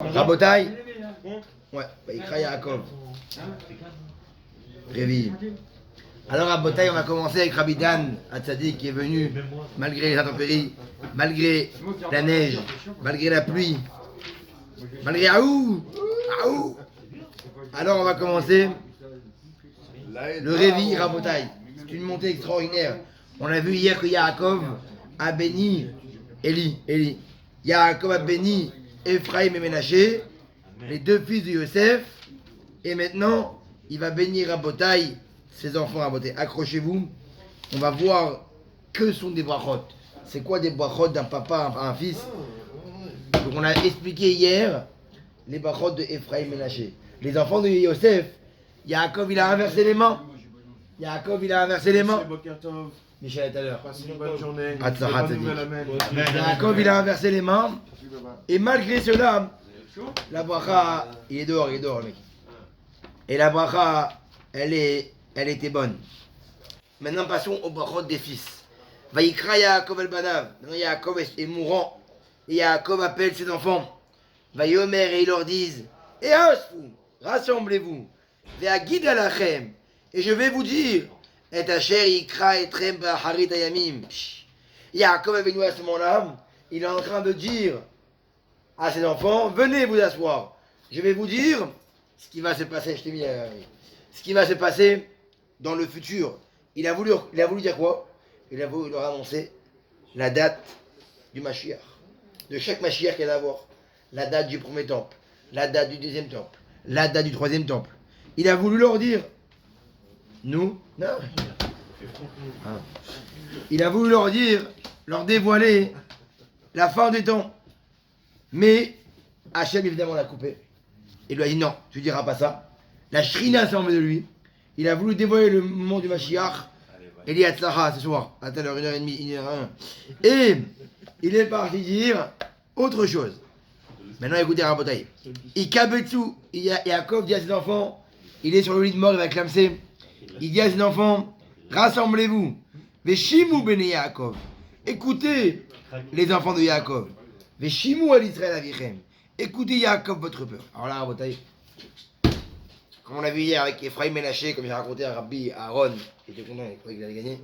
Rabotai. Ouais, Ikra Yaakov. Révi. Alors Rabotai, on va commencer avec Rabbi Dan Hatzadik qui est venu malgré les intempéries, malgré la neige, malgré la pluie, malgré Aou. Alors on va commencer le Révi Rabotai. C'est une montée extraordinaire. On a vu hier que Yaakov a béni Eli. Yaakov a béni Ephraim et Ménaché, les deux fils de Yosef, et maintenant il va bénir Rabotai, ses enfants Rabotai. Accrochez-vous, on va voir que sont des brachot. C'est quoi des brachot d'un papa à un fils? Donc on a expliqué hier les brachot de Ephraim et Ménaché. Les enfants de Yosef, Yaakov il a inversé les mains. Michel tout à l'heure. Passez une bonne journée. Yaakov il a inversé les mains. Et malgré cela, la bracha, il est dehors le mec. Et la bracha, elle était bonne. Maintenant passons aux brachot des fils. Vaïkra Yaakov el Banav. Maintenant Yaakov est mourant. Et Yaakov appelle ses enfants. Vaïomer et ils leur disent, et asfou, rassemblez-vous. Ve'agid alachem. Et je vais vous dire, et Asher Yikra etrem ba'harit ayamim. Yaakov est venu à ce moment-là, il est en train de dire à ses enfants, venez vous asseoir. Je vais vous dire ce qui va se passer, ce qui va se passer dans le futur. Il a voulu dire quoi? Il a voulu leur annoncer la date du Mashiach. De chaque Mashiach qu'il va avoir. La date du premier temple, la date du deuxième temple, la date du troisième temple. Il a voulu leur dire, nous, non. Il a voulu leur dire, leur dévoiler la fin des temps. Mais Hachem évidemment l'a coupé. Il lui a dit non, tu diras pas ça. La Shrina s'est enlevée de lui. Il a voulu dévoiler le moment du Mashiach. Il dit Hatzlacha ce soir, à telle heure, 1h30, 1h01. Et il est parti dire autre chose. Maintenant écoutez Rabotai. Ikabetsu, Yaakov dit à ses enfants, il est sur le lit de mort, il va clamser. Il dit à ses enfants, rassemblez-vous. Veshimu bene Yaakov. Écoutez les enfants de Yaakov. Veshimu al Israël avichem. Écoutez Yaakov votre peur. Alors là, Rabotai, comme on l'a vu hier avec Ephraim Ménaché, comme j'ai raconté à Rabbi Aaron, il était content, il croyait qu'il allait gagner.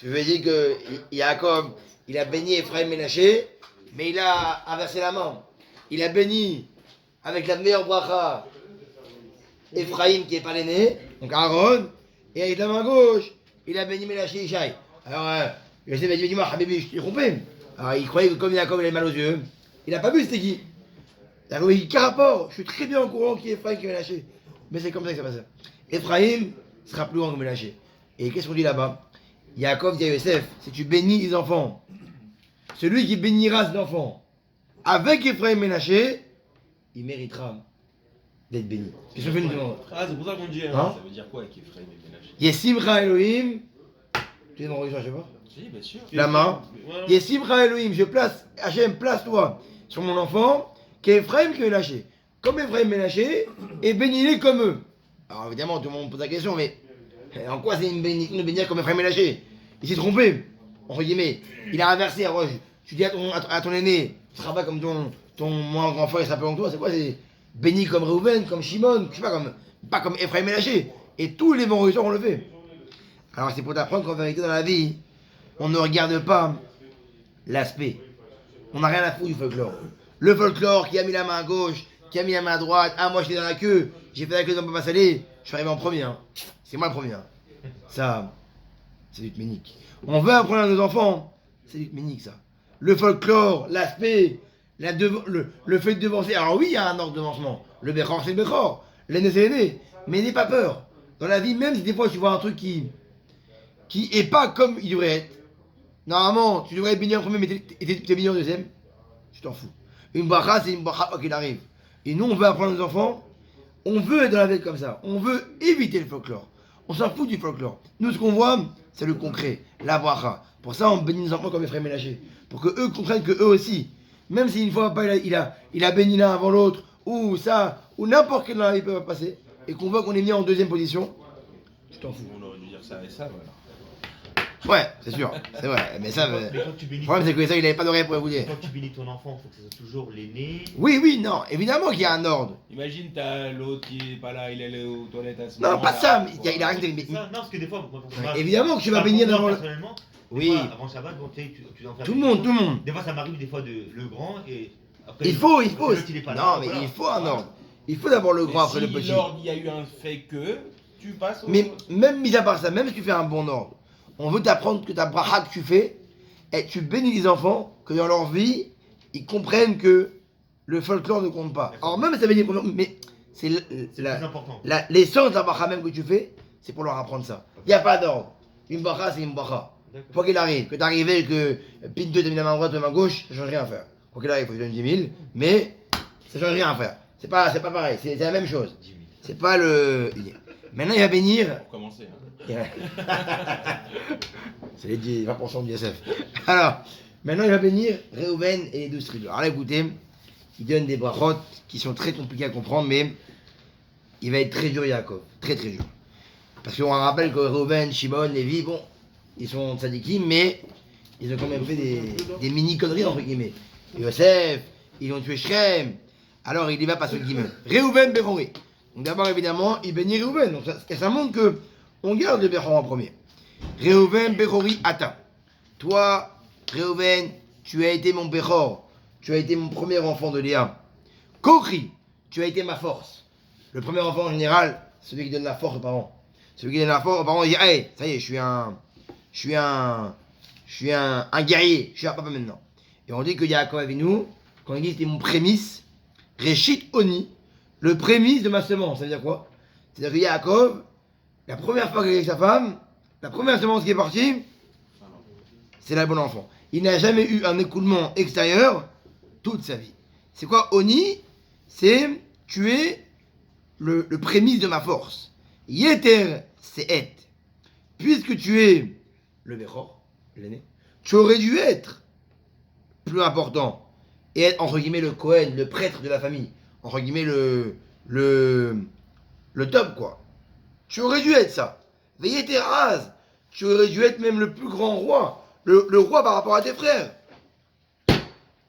Je veux dire que Yaakov, il a béni Ephraim Ménaché, mais il a inversé la main. Il a béni avec la meilleure bracha Ephraim qui n'est pas l'aîné, donc Aaron, et avec la main gauche, il a béni Ménaché Ishaï. Alors, Yosef a dit, dis-moi, Habibi, je t'ai trompé. Alors, il croyait que comme Yaakov il avait mal aux yeux, il n'a pas vu c'était qui. D'accord, il dit, quel rapport? Je suis très bien au courant qui est Ephraim qui est Ménaché. Mais c'est comme ça que ça passe. Ephraim sera plus grand que Ménaché. Et qu'est-ce qu'on dit là-bas? Yaakov dit à Yosef, si tu bénis les enfants, celui qui bénira ses enfants avec Ephraim Ménaché, il méritera d'être béni. Qu'est-ce qu'on fait nous demandons? Ah, c'est pour ça qu'on dit. Hein? Ça veut dire quoi avec Ephraim et Ménaché? Yesimcha Elohim. Tu es dans religion, je sais pas. Si, bien sûr. La main. Yesimcha Elohim, je place, Hachem, place-toi sur mon enfant, qu'Ephraim qui est Ménaché. Comme Ephraim Ménaché, et bénis-les comme eux. Alors évidemment, tout le monde pose la question, mais en quoi c'est une bénédiction de bénir comme Ephraim Ménaché? Il s'est trompé, entre guillemets. Il a inversé. Alors, tu dis à ton aîné, tu seras pas comme ton moins grand frère, il sera pas comme toi. C'est quoi? C'est béni comme Reuven, comme Shimon, je sais pas comme Ephraim Ménaché. Et tous les bons religieux on le fait. Alors c'est pour t'apprendre qu'en vérité dans la vie, on ne regarde pas l'aspect. On n'a rien à foutre du folklore. Le folklore qui a mis la main à gauche, qui a mis la main à droite, ah moi j'étais dans la queue, j'ai fait la queue dans Papa Salé, je suis arrivé en premier. Hein. C'est moi le premier. Hein. Ça, c'est du tménique. On veut apprendre à nos enfants, c'est du tménique ça. Le folklore, l'aspect, le fait de devancer. Alors oui, il y a un ordre de devancement. Le Bechor, c'est le Bechor. L'aîné, c'est l'aîné. Mais n'aie pas peur. Dans la vie, même si des fois tu vois un truc qui est pas comme il devrait être. Normalement, tu devrais être béni en premier, mais t'es béni en deuxième. Tu t'en fous. Une bracha, c'est une bracha quoi qu'il arrive. Et nous, on veut apprendre à nos enfants. On veut être dans la vie comme ça. On veut éviter le folklore. On s'en fout du folklore. Nous, ce qu'on voit, c'est le concret, la bracha. Pour ça, on bénit nos enfants comme Ephraim Ménaché. Pour que eux comprennent que eux aussi, même si une fois il a béni l'un avant l'autre, ou ça, ou n'importe quel dans la vie peut passer, et qu'on voit qu'on est mis en deuxième position, tu t'en fous. On aurait dû dire ça et ça, voilà. Ouais, c'est sûr, c'est vrai. Mais ça, Mais quand tu le bénis problème, c'est que ça, il n'avait pas d'oreille pour écouter. quand tu bénis ton enfant, il faut que ce soit toujours l'aîné. Oui, oui, non, évidemment qu'il y a un ordre. Imagine, t'as l'autre qui est pas là, il est allé aux toilettes à ce Non, moment-là. pas ça, mais il a rien de. C'est ça. Non, parce que des fois, Évidemment que tu vas bénir moi, d'abord le. personnellement, des Oui. fois, avant le Shabbat, bon, tu en fais Tout le monde, tout le monde. Des fois, ça m'arrive des fois de le grand et après. Il faut. l'autre, il est pas là, Non, mais voilà. il faut un ordre. Il faut d'abord le Mais grand après le si petit. l'ordre, il y a eu un fait que, tu passes au... Mais même mis à part ça, même si tu fais un bon ordre, on veut t'apprendre que ta bracha que tu fais, et tu bénis les enfants, que dans leur vie, ils comprennent que le folklore ne compte pas. Alors même ça veut dire, mais c'est C'est le plus important. l'essence de la bracha même que tu fais, c'est pour leur apprendre ça. Il n'y a pas d'ordre. Une bracha, c'est une bracha. D'accord. Quoi qu'il arrive, que t'arrives et que Pinto t'a mis la main droite ou la main gauche, ça change rien à faire. Quoi qu'il arrive, il faut que tu donnes 10 000, mais ça change rien à faire. C'est pas pareil, c'est la même chose. 10 000. C'est pas le. Maintenant, il va bénir. Pour commencer. Hein. C'est les 20% du SF. Alors, maintenant, il va bénir Réhouven et les 12 tribus. Alors là, écoutez, il donne des brachot qui sont très compliqués à comprendre, mais il va être très dur, Yaakov. Très, très dur. Parce qu'on rappelle que Réhouven, Shimon, Lévi, bon, ils sont tzadikim, mais ils ont quand même fait des mini-conneries, entre guillemets. Yosef, ils ont tué Shrem. Alors, il y va pas sur le guillemets. Réhouven, Béchori. Donc d'abord, évidemment, il bénit Réhouven. Donc ça montre que on garde le Béchor en premier. Réhouven, Béchori, Ata. Toi, Réhouven, tu as été mon Béchor. Tu as été mon premier enfant de Léa. Kokri, tu as été ma force. Le premier enfant en général, celui qui donne la force aux parents. Celui qui donne la force aux parents, il dit, hey, ça y est, je suis un guerrier. Je suis un papa maintenant. Et on dit que Yaakov Avinu, quand il dit c'était mon prémisse, Réchit Oni, le prémisse de ma semence. Ça veut dire quoi? C'est-à-dire que Yaakov, la première fois qu'il est avec sa femme, la première semence qui est partie, c'est la bonne enfant. Il n'a jamais eu un écoulement extérieur toute sa vie. C'est quoi Oni? C'est tu es le prémisse de ma force. Yeter, c'est et. Puisque tu es le Bechor, l'aîné, tu aurais dû être plus important et être entre guillemets le Cohen, le prêtre de la famille, entre guillemets le top quoi. Tu aurais dû être ça. Veillez tes rases. Tu aurais dû être même le plus grand roi, le roi par rapport à tes frères.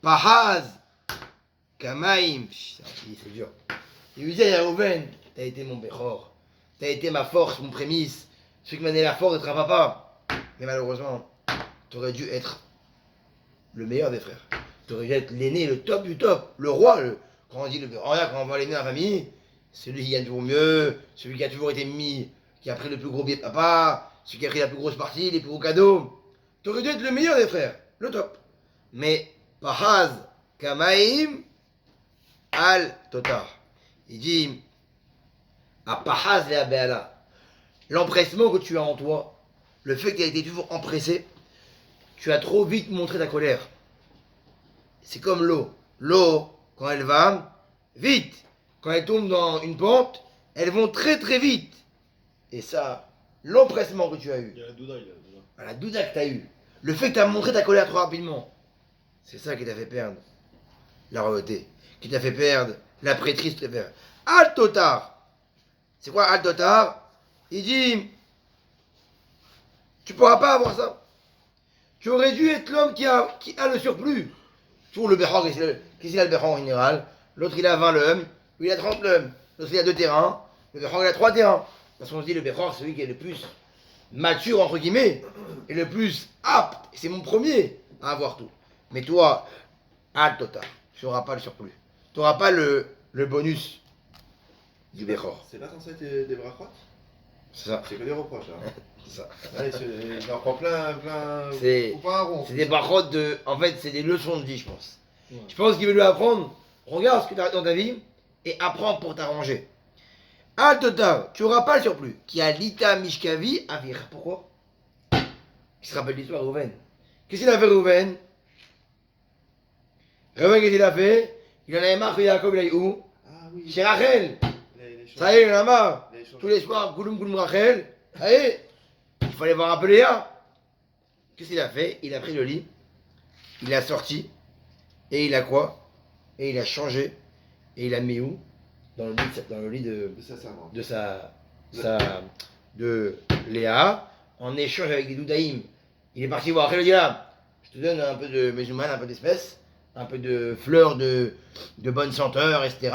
Pahaz, Kamaim, c'est dur. Il lui dit à Réhouven, t'as été mon Bechor, t'as été ma force, mon prémisse, celui qui m'a donné la force d'être un papa. Mais malheureusement, t'aurais dû être le meilleur des frères. T'aurais dû être l'aîné, le top du top, le roi. Quand on dit regarde, quand on voit l'aîné dans la famille, celui qui gagne toujours mieux, celui qui a toujours été mis, qui a pris le plus gros billet de papa, celui qui a pris la plus grosse partie, les plus gros cadeaux. T'aurais dû être le meilleur des frères, le top. Mais Pahaz, Kamaim, Al Totar. Il dit à Pahaz et à Béala, l'empressement que tu as en toi, le fait que tu as été toujours empressé, tu as trop vite montré ta colère. C'est comme l'eau. L'eau, quand elle va vite, quand elle tombe dans une pente, elles vont très très vite. Et ça, l'empressement que tu as eu, Il y a la douda, il y a la douda. la douda que tu as eu, le fait que tu as montré ta colère trop rapidement, c'est ça qui t'a fait perdre la royauté, qui t'a fait perdre la prêtrise de tes pères. Al-Totar. C'est quoi Al-Totar? Il dit, tu pourras pas avoir ça. Tu aurais dû être l'homme qui a le surplus. Toujours le Bechor, qu'est-ce qu'il a le Bechor en général? L'autre il a 20 l'homme, lui il a 30 l'homme. L'autre il a 2 terrains, le Bechor il a 3 terrains. Parce qu'on se dit le Bechor c'est celui qui est le plus mature entre guillemets, et le plus apte. C'est mon premier à avoir tout. Mais toi, Al-Totar, tu n'auras pas le surplus. Tu n'auras pas le bonus du Bechor. C'est pas censé être des brachot? C'est ça. C'est que des reproches. Hein. C'est ça. Allez, il en prend plein. C'est- Ou pas un rond. C'est des barottes de. En fait, c'est des leçons de vie, je pense. Ouais. Je pense qu'il veut lui apprendre. Regarde ce que tu as dans ta vie et apprends pour t'arranger. Al-Totar, tu n'auras pas le surplus. Qui a l'ita mishkavi avir. Pourquoi? Il se rappelle l'histoire de Rouven. Qu'est-ce qu'il a fait, Rouven? Rouven, qu'est-ce qu'il a fait? Il en avait marre que Jacob il aille où? Ah oui. Chez Rachel. Les choses- Ça y est, il en a marre. les choses- Tous les soirs, Gouloum Rachel. Ça y est. Il fallait voir un peu Léa. Qu'est-ce qu'il a fait? Il a pris le lit. Il l'a sorti. Et il a quoi? Et il a changé. Et il a mis où? Dans le lit De sa servante. de Léa, en échange avec des doudaïm Il est parti voir Rachel, il dit là, je te donne un peu de mezouman, un peu d'espèces, un peu de fleurs de bonne senteur, etc.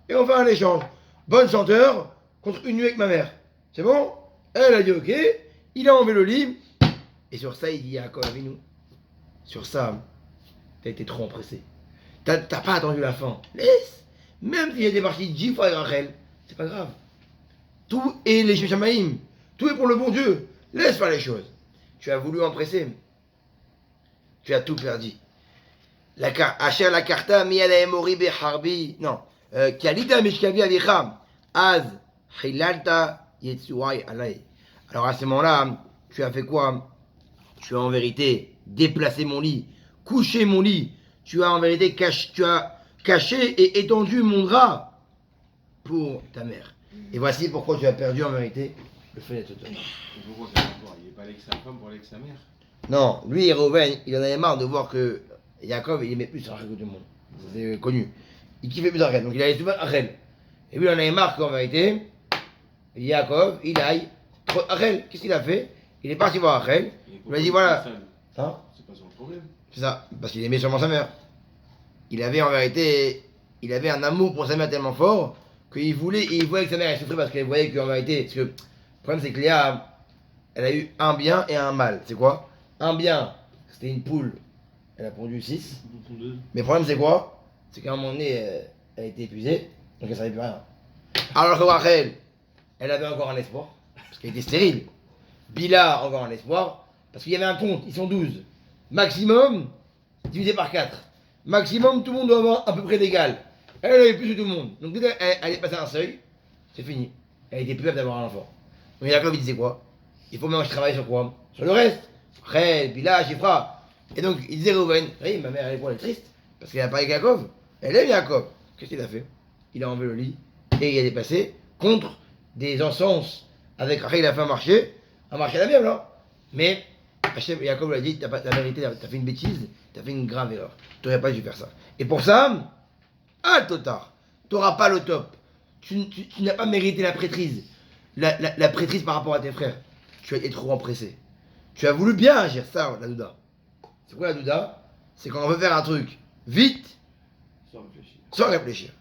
Et on fait un échange. Bonne senteur contre une nuit avec ma mère. C'est bon? Elle a dit ok, il a enlevé le lit. Et sur ça, il dit Yaakov Avinu, sur ça, t'as été trop empressé. T'as pas attendu la fin. Laisse. Même s'il y a des parties de 10 fois avec Rachel, c'est pas grave. Tout est les Shamaïm. Tout est pour le bon Dieu. Laisse faire les choses. Tu as voulu empresser. Tu as tout perdu. Asher la karta mi ala emori beharbi. Non. Kalita mishkavi avicha. Az hilalta yetsuai alay. Alors à ce moment-là, tu as fait quoi? Tu as en vérité déplacé mon lit, couché mon lit. Tu as en vérité caché et étendu mon drap pour ta mère. Et voici pourquoi tu as perdu en vérité le fait d'être toi. Pourquoi quel rapport? Il n'est pas avec sa femme pour aller avec sa mère. Non, lui, Reuven, il en avait marre de voir que Yaakov, il aimait plus Rachel que tout le monde. C'est connu. Il kiffait plus Rachel, donc il allait souvent Rachel. Et lui, il en avait marre qu'en vérité, Yaakov, il aille trop Rachel. Qu'est-ce qu'il a fait? Il est parti voir Rachel. Il lui a dit voilà. Hein? C'est pas son problème. C'est ça, parce qu'il aimait sûrement sa mère. Il avait en vérité, il avait un amour pour sa mère tellement fort qu'il voulait que sa mère elle souffrait parce qu'elle voyait qu'en vérité, parce que le problème c'est que Léa, elle a eu un bien et un mal. C'est quoi? Un bien, c'était une poule, elle a pondu 6. Mais le problème c'est quoi? C'est qu'à un moment donné, elle était épuisée, donc elle savait plus rien. Alors que Rachel, elle avait encore un espoir, parce qu'elle était stérile. Bila, encore un espoir, parce qu'il y avait un compte, ils sont 12. Maximum, divisé par 4. Maximum, tout le monde doit avoir à peu près d'égal. Elle avait plus que tout le monde. Donc dès qu'elle est passée un seuil, c'est fini. Elle était plus apte d'avoir un enfant. Donc Yaakov il disait quoi? Il faut maintenant que je travaille sur quoi? Sur le reste. Rachel, Bila, Shifra. Et donc il disait Reuven, oui, ma mère elle est triste, parce qu'elle a pas avec Yaakov. Elle aime Yaakov. Qu'est-ce qu'il a fait? Il a enlevé le lit et il a dépassé contre des encens avec Rachel, il a fait un marché à la Bible, hein. Mais Yaakov lui a dit, la vérité, t'as fait une bêtise, t'as fait une grave erreur. Tu n'aurais pas dû faire ça. Et pour ça, Totar, tu n'auras pas le top. Tu n'as pas mérité la prêtrise. La prêtrise par rapport à tes frères. Tu as été trop empressé. Tu as voulu bien agir, ça, la douda. C'est quoi la douda? C'est quand on veut faire un truc vite, sans réfléchir.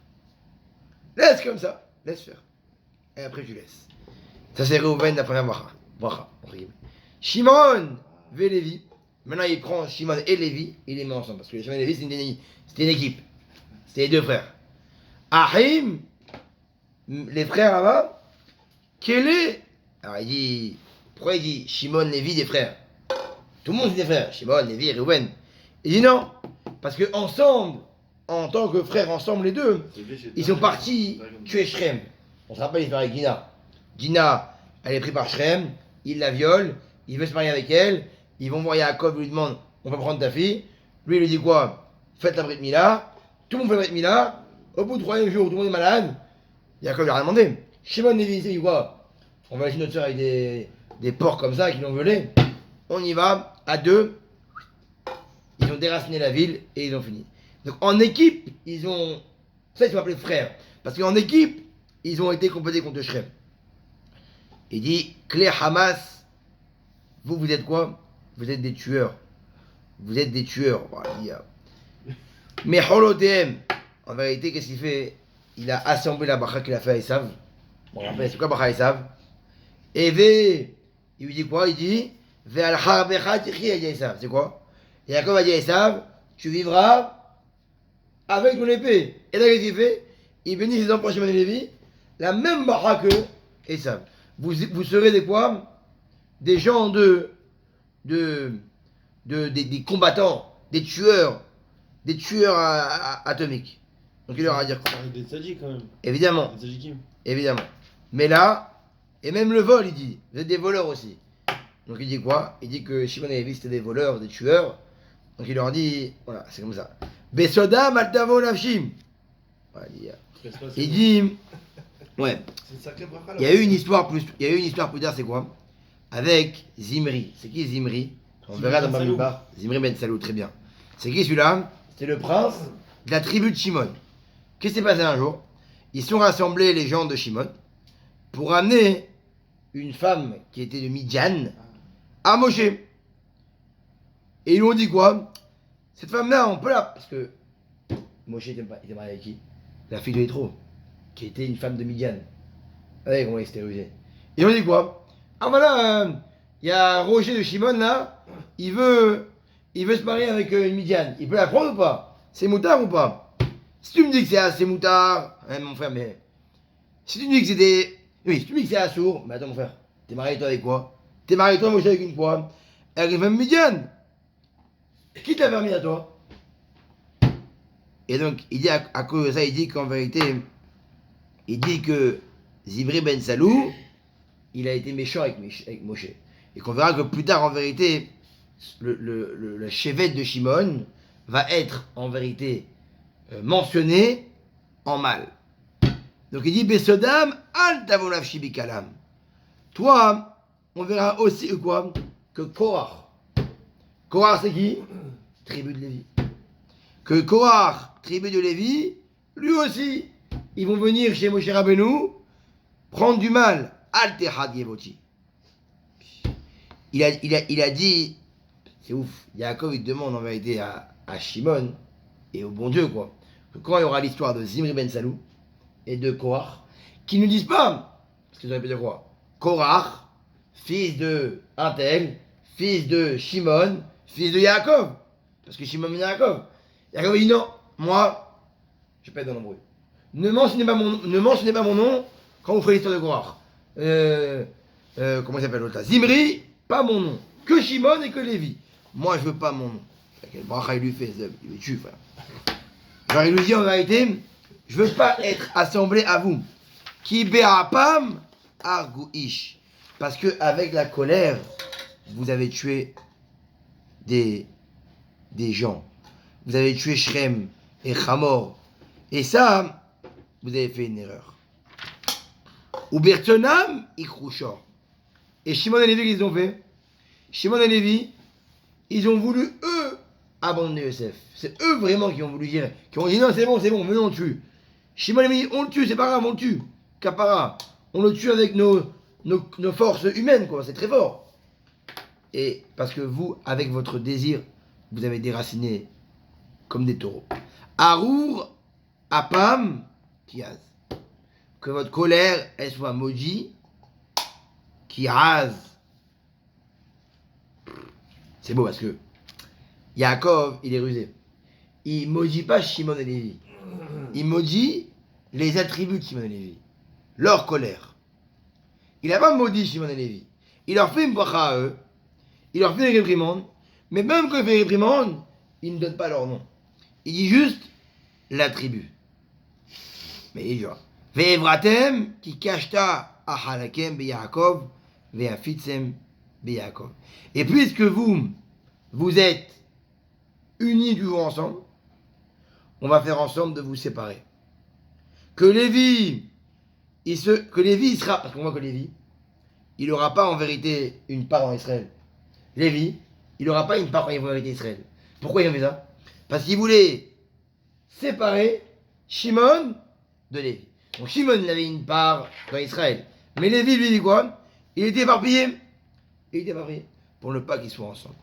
Laisse comme ça, laisse faire. Et après tu laisses. Ça c'est Reuven, la première bracha. Shimon ve Lévi. Maintenant il prend Shimon et Lévi, il les met ensemble. Parce que Shimon et Lévi c'était une équipe. C'était les deux frères. Ahim, les frères là-bas, quel est. Alors il dit. Pourquoi il dit Shimon, Lévi, des frères? Tout le monde c'est des frères. Shimon, Lévi, Reuven. Il dit non. Parce que ensemble, en tant que frères, ensemble les deux, ils sont partis tuer Shrem. On se rappelle l'histoire avec Dina. Dina, elle est prise par Shrem, il la viole, il veut se marier avec elle, ils vont voir Yaakov, lui demande, on va prendre ta fille. Lui, il lui dit quoi? Faites la Brit Mila. Tout le monde fait la Brit Mila. Au bout du 3e jour, tout le monde est malade. Yaakov lui a rien demandé. Shimon Lévi, il dit quoi? On va laisser notre soeur avec des porcs comme ça qui l'ont volé. On y va, à deux. Ils ont déraciné la ville et ils ont fini. Donc en équipe, ils ont. Ça, ils sont appelés frères. Parce qu'en équipe, ils ont été complétés contre Shrem. Il dit Clé Hamas, vous êtes quoi? Vous êtes des tueurs. Vous êtes des tueurs. Mais Holotem, en vérité, qu'est-ce qu'il fait? Il a assemblé la bracha qu'il a fait à Esav. Bon, on rappelle, c'est quoi bracha Esav? Et il lui dit quoi? Il dit c'est quoi? Et Yaakov a dit à Esav, tu vivras avec ton épée. Et là, qu'est-ce qu'il fait? Il bénit ses enfants Shimon et Lévi, la même bracha que Esav. Vous serez des quoi? Des gens des combattants, des tueurs atomiques. Donc il leur a dit quoi? Des tzaddik quand même. Évidemment. Des tzaddikim. Évidemment. Mais là, et même le vol, il dit, vous êtes des voleurs aussi. Donc il dit quoi? Il dit que Shimon et Lévi c'était des voleurs, des tueurs. Donc il leur dit, voilà, c'est comme ça. Besoda maltavo nafshim. Voilà, il dit, ouais. C'est une sacrée bracha, là. Il y a eu une histoire plus tard, c'est quoi? Avec Zimri. C'est qui Zimri? On verra dans Bamidbar. Zimri Ben Salou, très bien. C'est qui celui-là? C'était le prince de la tribu de Shimon. Qu'est-ce qui s'est passé un jour? Ils sont rassemblés, les gens de Shimon, pour amener une femme qui était de Midian à Moshe. Et ils lui ont dit quoi? Cette femme-là, on peut la. Parce que Moshe était marié avec qui? La fille de Yitro, qui était une femme de Midian. Vous voyez comment il s'était rusé. Et on dit quoi? Ah voilà, il y a Roger de Shimon là, il veut se marier avec une Midian. Il peut la prendre ou pas? C'est moutard ou pas? Si tu me dis que c'est assez moutard, hein, mon frère, mais. Si tu me dis que c'est des. Oui, si tu me dis que c'est assourd, mais attends mon frère, t'es marié toi avec quoi? T'es marié toi, Moshe, avec une quoi? Avec une femme Midian. Qui t'a permis à toi? Et donc, il dit à cause de ça, il dit qu'en vérité, il dit que Zimri Ben Salou, il a été méchant avec Moshe. Et qu'on verra que plus tard, en vérité, le chevet de Shimon va être, en vérité, mentionné en mal. Donc il dit, Besodam, al tavolav shibikalam. Toi, on verra aussi quoi? Que Korach. Korach, c'est qui? Tribu de Lévi. Que Korach, tribu de Lévi, lui aussi, ils vont venir chez Moshe Rabbeinu prendre du mal. Al tehad yevoti. Il a dit, c'est ouf, Yaakov il demande en vérité à Shimon et au bon Dieu quoi, que quand il y aura l'histoire de Zimri Ben Salou et de Korach, qu'ils ne disent pas, parce qu'ils auraient pu dire quoi? Korach, fils de un tel, fils de Shimon, fils de Yaakov. Parce que Shimon et Yaakov. Yaakov dit non, moi, je vais pas être dans l'embrouille. Ne mentionnez pas mon nom quand vous ferez l'histoire de Korach. Comment il s'appelle l'autre là? Zimri, pas mon nom. Que Shimon et que Lévi. Moi, je veux pas mon nom. Quel bracha il lui fait, il lui tue, frère. Genre, il lui dit en vérité, je veux pas être assemblé à vous. Ki be'apam arguish. Parce que avec la colère, vous avez tué des gens. Vous avez tué Shrem et Hamor. Et ça, vous avez fait une erreur. Ou Bertonam, Ikhrouchor. Et Shimon et Lévi, qu'ils ont fait? Shimon et Lévi, ils ont voulu, eux, abandonner Yosef. C'est eux vraiment qui ont voulu dire, qui ont dit non, c'est bon, venez, on le tue. Shimon et Lévi, on le tue, c'est pas grave, on le tue. Kapara. On le tue avec nos forces humaines, quoi, c'est très fort. Et parce que vous, avec votre désir, vous avez déraciné comme des taureaux. Arour, Apam, Kiaz. Que votre colère, elle soit maudite, qui rase. C'est beau parce que Yaakov, il est rusé. Il maudit pas Shimon et Lévi. Il maudit les attributs de Shimon et Lévi. Leur colère. Il n'a pas maudit Shimon et Lévi. Il leur fait une bracha à eux. Il leur fait une réprimande. Mais même quand il fait une réprimande, il ne donne pas leur nom. Il dit juste l'attribut. Mais il dit genre, Ve'evratem ki kashta ahalakem be'Yaakov ve'afitzem be'Yaakov. Et puisque vous êtes unis du jour ensemble, on va faire ensemble de vous séparer. Que Lévi, il sera, parce qu'on voit que Lévi, il n'aura pas en vérité une part en Israël. Lévi, il n'aura pas une part en vérité Israël. Pourquoi il a fait ça? Parce qu'il voulait séparer Shimon de Lévi. Donc Shimon il avait une part dans Israël. Mais Lévi, lui, dit quoi? Il était éparpillé. Il était éparpillé. Pour ne pas qu'ils soient ensemble.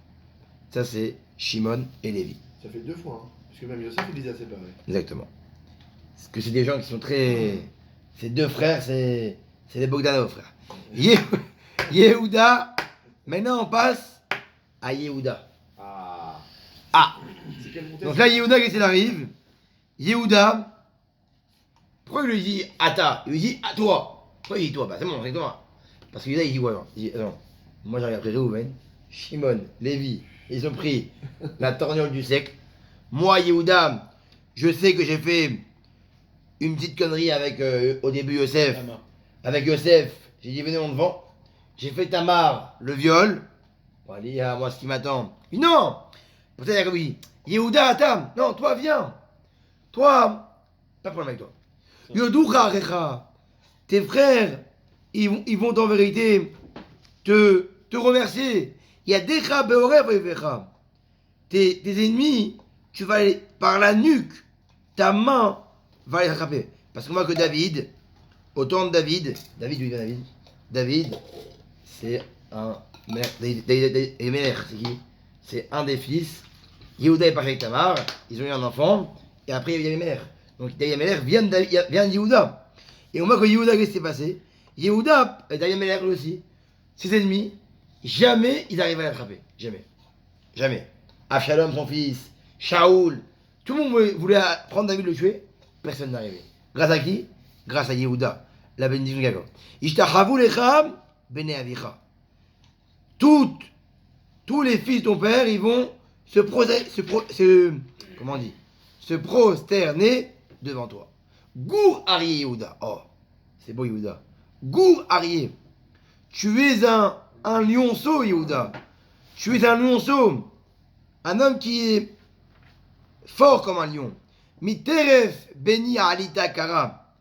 Ça, c'est Shimon et Lévi. Ça fait 2 fois, hein. Parce que même Yosef, il les a séparés. Exactement. Parce que c'est des gens qui sont très... Ces deux frères, c'est des Bogdanov, frère. Yehuda. Maintenant, on passe à Yehuda. Ah. C'est quel contexte? Donc là, Yehuda, qu'est-ce qu'il arrive? Yehuda... Pourquoi il lui dit à ta? Il lui dit à toi. Pourquoi il dit toi? Bah c'est bon, c'est toi. Parce que là il dit ouais, il dit attends, moi j'arrive après Réhouven, Shimon, Lévi, ils ont pris la torgnole du siècle. Moi Yehuda, je sais que j'ai fait une petite connerie avec au début Yosef. Avec Yosef, j'ai dit venez on devant. J'ai fait Tamar, le viol. Bon allez, à moi ce qui m'attend. Il dit non. Peut-être Jacob dit Yehuda, attends, non toi viens. Toi, pas de problème avec toi. Yodoucha Recha, tes frères, ils vont en vérité te remercier. Il y a Decha Beorev Evecha. Tes ennemis, tu vas aller par la nuque, ta main va les attraper. Parce qu'on voit que David, au temps de David, d'où il vient David, c'est un Melech, c'est qui? c'est un des fils. Yehuda est parti avec Tamar, ils ont eu un enfant, et après il y a Abimelech. Donc David Abimelech vient de Yehuda. Et on voit que Yehuda, qu'est-ce qui s'est passé? Yehuda, David Abimelech lui aussi, ses ennemis, jamais ils arrivaient à l'attraper. Jamais. Jamais. Absalom, son fils, Shaoul, tout le monde voulait prendre David le tuer, personne n'arrivait. Grâce à qui? Grâce à Yehuda, la bénédiction de Jacob. Ishtachavu lecha bene avicha. Tous les fils de ton père, ils vont se prosterner devant toi. Gour Arié Yehuda. Oh, c'est beau Yehuda. Gour Arié. Tu es un lionceau, Yehuda. Tu es un lionceau. Un homme qui est fort comme un lion. Miteref Beni Alita Kara.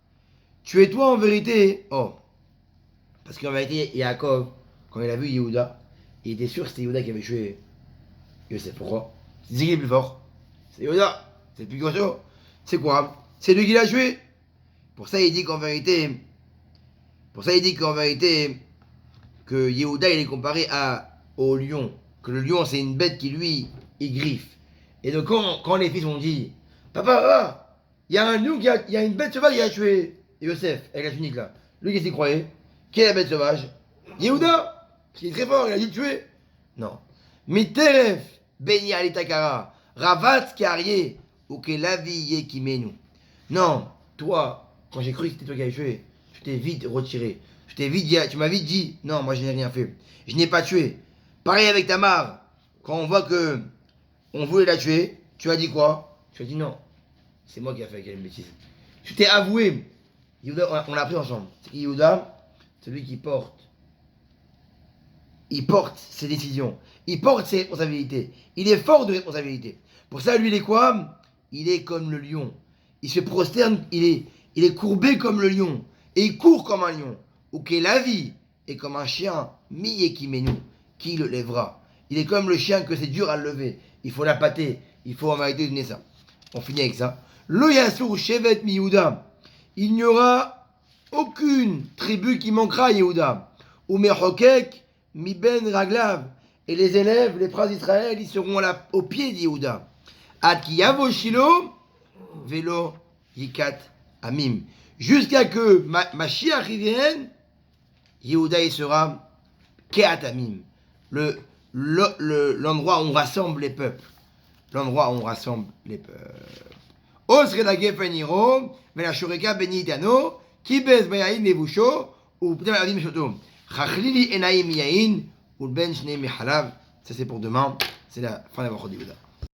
Tu es toi en vérité. Oh. Parce qu'en vérité, Yaakov, quand il a vu Yehuda, il était sûr que c'était Yehuda qui avait tué Yosef. Pourquoi? C'est qui est le plus fort? C'est Yehuda. C'est le plus costaud. C'est quoi? C'est lui qui l'a tué. Pour ça, il dit qu'en vérité, que Yehuda, il est comparé au lion. Que le lion, c'est une bête qui, lui, il griffe. Et donc, quand les fils ont dit, papa, il y a un lion, il y a une bête sauvage qui a tué Yosef, avec la tunique là. Lui, qu'est-ce qu'il croyait? Qui est la bête sauvage? Yehuda, qui est très fort, il a dit de tuer. Non. Miteref, Beni Alitakara, Ravat Karié, ou que la vie qui mène. Non, toi, quand j'ai cru que c'était toi qui avais tué, je t'ai vite retiré. Tu m'as vite dit, non, moi je n'ai rien fait. Je n'ai pas tué. Pareil avec Tamar. Quand on voit que on voulait la tuer, tu as dit quoi? Tu as dit non. C'est moi qui ai fait quelle bêtise. Tu t'es avoué. Yehuda, on l'a appris ensemble. C'est Yehuda, celui qui porte. Il porte ses décisions. Il porte ses responsabilités. Il est fort de responsabilité. Pour ça, lui, il est quoi? Il est comme le lion. Il se prosterne, il est courbé comme le lion. Et il court comme un lion. Ou que la vie est comme un chien, mi qui nous. Qui le lèvera? Il est comme le chien que c'est dur à le lever. Il faut l'appâter. Il faut en vérité donner ça. On finit avec ça. Lo Yassur Shevet mi Yehuda. Il n'y aura aucune tribu qui manquera à Yehuda. Ou Mechokek mi Ben Raglav. Et les élèves, les princes d'Israël, ils seront au pied de Yehuda. Ad ki yavo Shilo velo yikat amim. Jusqu'à que Mashiach vienne, Yehuda il sera keat amim. L'endroit où on rassemble les peuples. L'endroit où on rassemble les peuples. Osre la gefeniro, mais la shureka benitano, kibes bayain nevusho, ou peut-être adim shoto. Chachlili enaim yain, ou ben shne mihalav. Ça c'est pour demain. C'est la fin de la Yehuda.